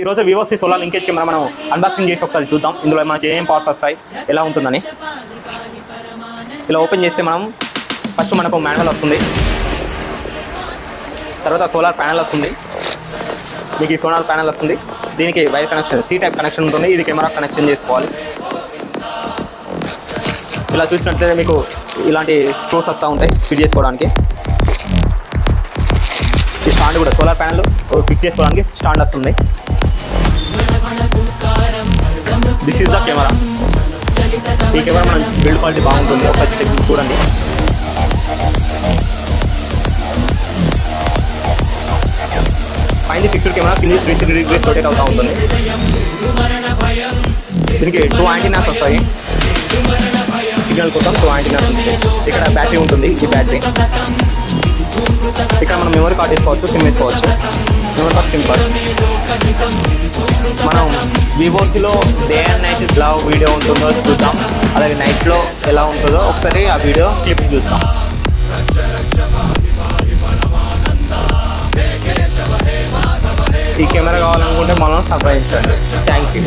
ఈరోజు వివోసి solar linkage camera మనం unboxing చేసి ఒకసారి చూద్దాం. ఇందులో మనకి ఏం పవర్స్ వస్తాయి, ఎలా ఉంటుందని. ఇలా ఓపెన్ చేస్తే మనం ఫస్ట్ మనకు మాన్యువల్ వస్తుంది, తర్వాత సోలార్ ప్యానెల్ వస్తుంది. మీకు ఈ సోలార్ ప్యానెల్ వస్తుంది, దీనికి wire connection C type connection ఉంటుంది. ఇది కెమెరా కనెక్షన్ చేసుకోవాలి. ఇలా చూసినట్లయితే మీకు ఇలాంటి స్క్రూస్ వస్తూ ఉంటాయి ఫిట్ చేసుకోవడానికి. ఈ స్టాండ్ కూడా సోలార్ ప్యానెల్ ఫిక్స్ చేసుకోవడానికి స్టాండ్ వస్తుంది. This is the camera. ఈ కెమెరా మన బిల్డ్ క్వాలిటీ బాగుంటుంది, ఒకసారి చెక్ చూడండి. పైన ఫిక్స్డ్ కెమెరా, కింద 360 డిగ్రీస్ రొటేట్ అవుతూ ఉంటుంది. దీనికి 2 యాంటీనాస్ వస్తాయి సిగ్నల్ కోసం. 2 యాంటీనాస్ ఉంటాయి. ఇక్కడ బ్యాటరీ ఉంటుంది, ఈ బ్యాటరీ. ఇక్కడ మనం మెమరీ కార్డ్ వేసుకోవచ్చు, సిమ్ వేసుకోవచ్చు. Memory card, SIM card. మనం వివోసిలో డే అండ్ నైట్ ఎలా వీడియో ఉంటుందో చూద్దాం, అలాగే నైట్లో ఎలా ఉంటుందో ఒకసారి ఆ వీడియో క్లిప్ చూద్దాం. ఈ కెమెరా కావాలనుకుంటే మనం సంప్రదించండి. Thank you.